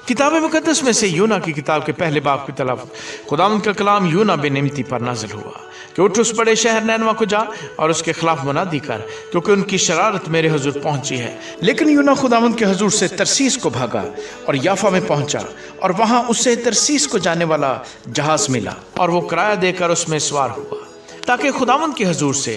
किताब मुकद्दस में से यूना की किताब के पहले बाब की तलावत। खुदावंद का कलाम यूना बिन निमती पर नाजिल हुआ कि उठ उस बड़े शहर नैनवा को जा और उसके खिलाफ मुनादी कर, क्योंकि उनकी शरारत मेरे हुजूर पहुंची है। लेकिन यूना खुदावंद के हुजूर से तरसीस को भागा और याफा में पहुंचा, और वहां उसे तरसीस को जाने वाला जहाज मिला, और वो किराया देकर उसमें सवार हुआ ताकि खुदावंद के हुजूर से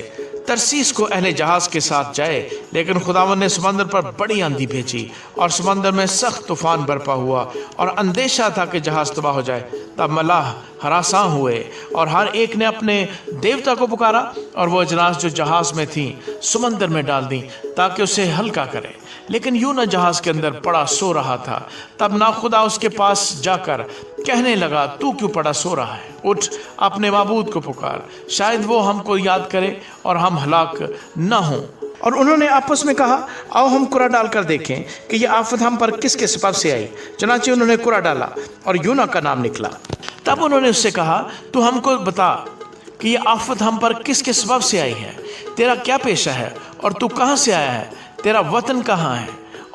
तरसीस को अहले जहाज के साथ जाए। लेकिन खुदावंद ने समंदर पर बड़ी आंधी भेजी और समंदर में सख्त तूफान बरपा हुआ, और अंदेशा था कि जहाज तबाह हो जाए। तब मलाह हरासां हुए और हर एक ने अपने देवता को पुकारा, और वो अजनास जो जहाज में थी समंदर में डाल दी ताकि उसे हल्का करे। लेकिन यूना जहाज के अंदर पड़ा सो रहा था। तब नाखुदा उसके पास जाकर कहने लगा, तू क्यों पड़ा सो रहा है? उठ, अपने माबूद को पुकार, शायद वो हमको याद करे और हम हलाक न हों। और उन्होंने आपस में कहा, आओ हम कुरा डालकर देखें कि ये आफत हम पर किसके सबब से आई। चनाचे उन्होंने कुरा डाला और यूना का नाम निकला। तब उन्होंने उससे कहा, तू हमको बता कि ये आफत हम पर किसके सबब से आई है? तेरा क्या पेशा है और तू कहाँ से आया है? तेरा वतन कहाँ है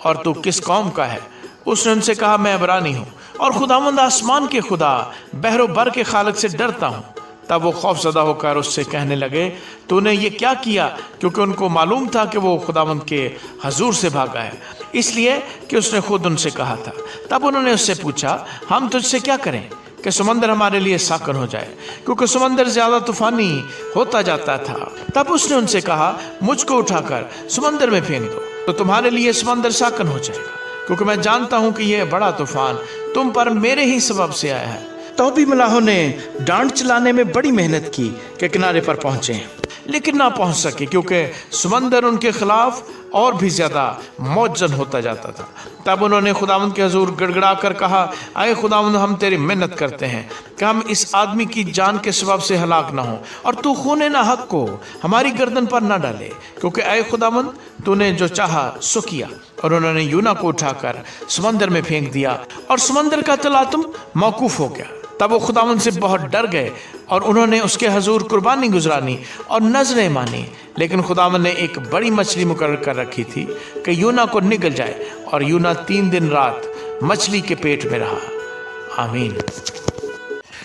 और तू किस कौम का है? उसने उनसे कहा, मैं इब्रानी हूँ और खुदावंद आसमान के खुदा बहरो बर के खालिक से डरता हूँ। तब वो खौफजदा होकर उससे कहने लगे, तूने ये क्या किया? क्योंकि उनको मालूम था कि वो खुदावंद के हजूर से भागा है, इसलिए कि उसने खुद उनसे कहा था। तब उन्होंने उससे पूछा, हम तुझसे क्या करें कि समंदर हमारे लिए साकन हो जाए, क्योंकि समंदर ज्यादा तूफानी होता जाता था। तब उसने उनसे कहा, मुझको उठाकर समंदर में फेंक दो तो तुम्हारे लिए समंदर साकन हो जाएगा, क्योंकि मैं जानता हूं कि यह बड़ा तूफान तुम पर मेरे ही सबब से आया है। तो भी मलाहों ने डांड चलाने में बड़ी मेहनत की कि किनारे पर पहुंचे, लेकिन ना पहुंच सके, क्योंकि समंदर उनके खिलाफ और भी ज्यादा मौजन होता जाता था। तब उन्होंने खुदावंद के हजूर गड़गड़ा कर कहा, आए खुदावंद, हम तेरी मिन्नत करते हैं कि हम इस आदमी की जान के सबब से हलाक ना हो, और तू खूने ना हक को हमारी गर्दन पर ना डाले, क्योंकि आए खुदावंद, तूने जो चाहा सो किया। और उन्होंने यूना को उठाकर समंदर में फेंक दिया और समंदर का तलातुम मौकूफ हो गया। तब वो खुदावंद से बहुत डर गए और उन्होंने उसके हजूर कुर्बानी गुजरानी और नजरें मानी। लेकिन खुदावंद ने एक बड़ी मछली मुकर्रर कर रखी थी कि यूना को निगल जाए, और यूना 3 दिन रात मछली के पेट में रहा। आमीन।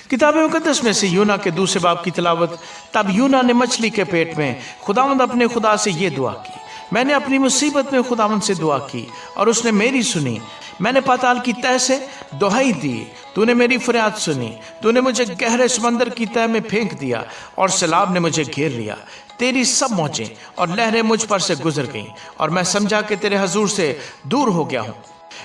किताब मुकद्दस में से यूना के दूसरे बाब की तिलावत। तब यूना ने मछली के पेट में खुदावंद अपने खुदा से ये दुआ की, मैंने अपनी मुसीबत में खुदावंद से दुआ की और उसने मेरी सुनी। मैंने पाताल की तह से दुहाई दी, तूने मेरी फरियाद सुनी। तूने मुझे गहरे समंदर की तह में फेंक दिया और सैलाब ने मुझे घेर लिया। तेरी सब मौजें और लहरें मुझ पर से गुजर गईं, और मैं समझा कि तेरे हजूर से दूर हो गया हूँ।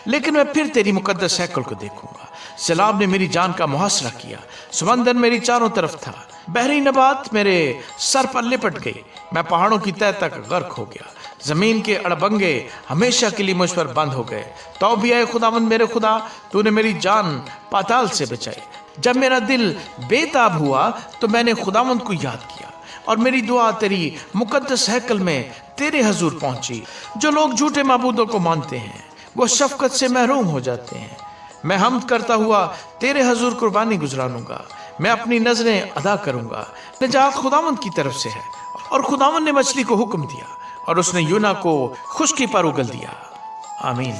लेकिन मैं फिर तेरी मुकद्दस हैकल को देखूंगा। सैलाब ने मेरी जान का मुहासरा किया, समंदर मेरी चारों तरफ था, बहरी नबात मेरे सर पर लिपट गई। मैं पहाड़ों की तह तक गर्क हो गया, जमीन के अड़बंगे हमेशा के लिए मुझ पर बंद हो गए। तो भी आए खुदावंद मेरे खुदा, तूने मेरी जान पाताल से बचाई। जब मेरा दिल बेताब हुआ तो मैंने खुदावंद को याद किया, और मेरी दुआ तेरी मुकद्दस हैकल में तेरे हजूर पहुंची। जो लोग झूठे माबूदों को मानते हैं वो शफकत से महरूम हो जाते हैं। मैं हम्द करता हुआ तेरे हजूर कुर्बानी गुजरानूंगा, मैं अपनी नजरें अदा करूंगा। निजात खुदावंद की तरफ से है। और खुदावंद ने मछली को हुक्म दिया और उसने यूना को खुश्की पर उगल दिया। आमीन।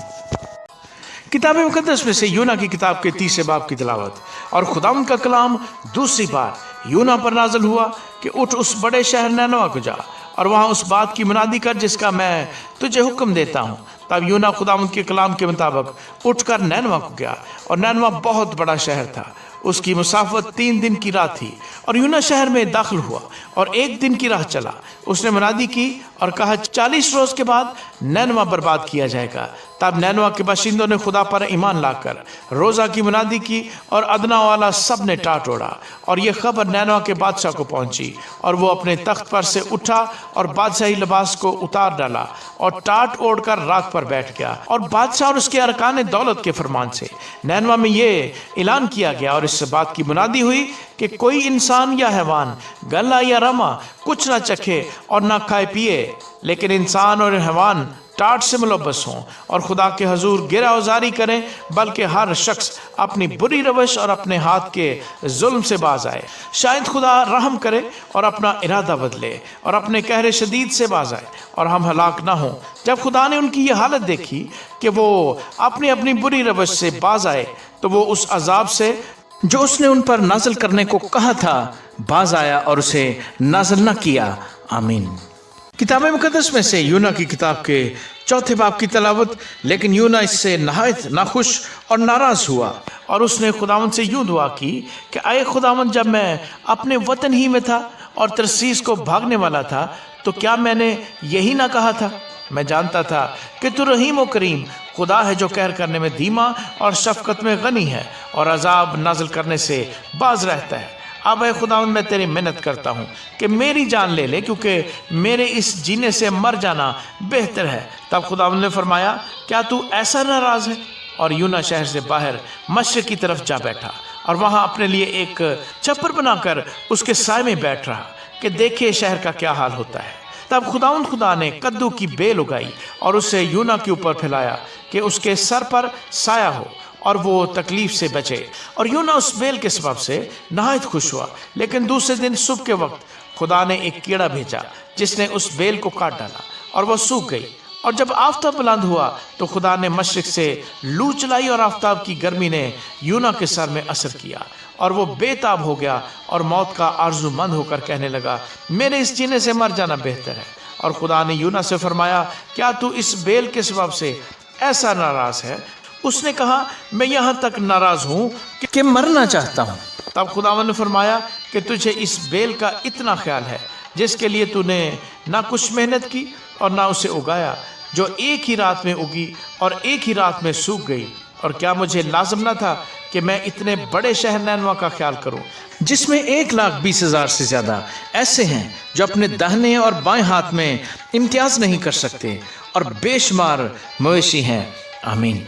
किताब मुकद्दस में से यूना की किताब के 3 बाब की तिलावत। और खुदावंद का कलाम दूसरी बार यूना पर नाज़िल हुआ कि उठ उस बड़े शहर नैनवा को जा और वहां उस बात की मुनादी कर जिसका मैं तुझे हुक्म देता हूँ। तब यूना खुदावंद के कलाम के मुताबिक उठकर नैनवा को गया, और नैनवा बहुत बड़ा शहर था। उसकी मुसाफत 3 दिन की राह थी। और यूना शहर में दाखिल हुआ और 1 दिन की राह चला। उसने मुनादी की और कहा, 40 रोज के बाद नैनवा बर्बाद किया जाएगा। तब नैनवा के बाशिंदों ने खुदा पर ईमान लाकर रोज़ा की मुनादी की, और अदना वाला सब ने टाट ओढ़ा। और ये खबर नैनवा के बादशाह को पहुंची, और वो अपने तख्त पर से उठा और बादशाही लिबास को उतार डाला और टाट ओढ़कर राख पर बैठ गया। और बादशाह और उसके अरकान दौलत के फरमान से नैनवा में ये ऐलान किया गया और इस बात की मुनादी हुई कि कोई इंसान या हैवान गला या रमा कुछ ना चखे और ना खाए पिए, लेकिन इंसान और हैवान टाट से मुलव्वस हों और खुदा के हजूर गिरा उजारी करें, बल्कि हर शख्स अपनी बुरी रवश और अपने हाथ के जुल्म से बाज आए। शायद खुदा रहम करे और अपना इरादा बदले और अपने कहर शदीद से बाज आए और हम हलाक ना हों। जब खुदा ने उनकी ये हालत देखी कि वो अपनी अपनी बुरी रवश से बाज आए, तो वो उस अजाब से जो उसने उन पर नाजिल करने को कहा था बाज आया और उसे नाजिल न किया। आमीन। किताब मुकद्दस में से यूना की किताब के 4 बाब की तलावत। लेकिन यूना इससे नहायत नाखुश और नाराज हुआ और उसने खुदावंद से यूं दुआ की कि आए खुदावंद, जब मैं अपने वतन ही में था और तरसीस को भागने वाला था, तो क्या मैंने यही ना कहा था? मैं जानता था कि तू रहीम व करीम खुदा है, जो कहर करने में धीमा और शफकत में गनी है और अजाब नाजिल करने से बाज रहता है। अब है खुदावंद, मैं तेरी मिन्नत करता हूँ कि मेरी जान ले ले, क्योंकि मेरे इस जीने से मर जाना बेहतर है। तब खुदावंद ने फरमाया, क्या तू ऐसा नाराज़ है? और यूना शहर से बाहर मशरिक़ की तरफ जा बैठा और वहाँ अपने लिए एक छप्पर बनाकर उसके साए में बैठ रहा कि देखे शहर का क्या हाल होता है। तब खुदा ने कद्दू की बेल उगाई और उसे यूना के ऊपर फैलाया कि उसके सर पर साया हो और वो तकलीफ से बचे। और यूना उस बेल के सबब से नहायत खुश हुआ। लेकिन दूसरे दिन सुबह के वक्त खुदा ने एक कीड़ा भेजा जिसने उस बेल को काट डाला और वह सूख गई। और जब आफताब बुलंद हुआ तो खुदा ने मशरिक से लू चलाई और आफताब की गर्मी ने यूना के सर में असर किया और वो बेताब हो गया और मौत का आरज़ूमंद होकर कहने लगा, मेरे इस जीने से मर जाना बेहतर है। और खुदा ने यूना से फरमाया, क्या तू इस बेल के सबब से ऐसा नाराज़ है? उसने कहा, मैं यहाँ तक नाराज़ हूँ कि मरना चाहता हूँ। तब खुदावंद ने फरमाया कि तुझे इस बेल का इतना ख्याल है जिसके लिए तूने ना कुछ मेहनत की और ना उसे उगाया, जो एक ही रात में उगी और एक ही रात में सूख गई। और क्या मुझे लाज़िम न था कि मैं इतने बड़े शहर नैनवा का ख्याल करूं, जिसमें 1,20,000 से ज़्यादा ऐसे हैं जो अपने दाहिने और बाएं हाथ में इम्तियाज़ नहीं कर सकते और बेशुमार मवेशी हैं। आमीन।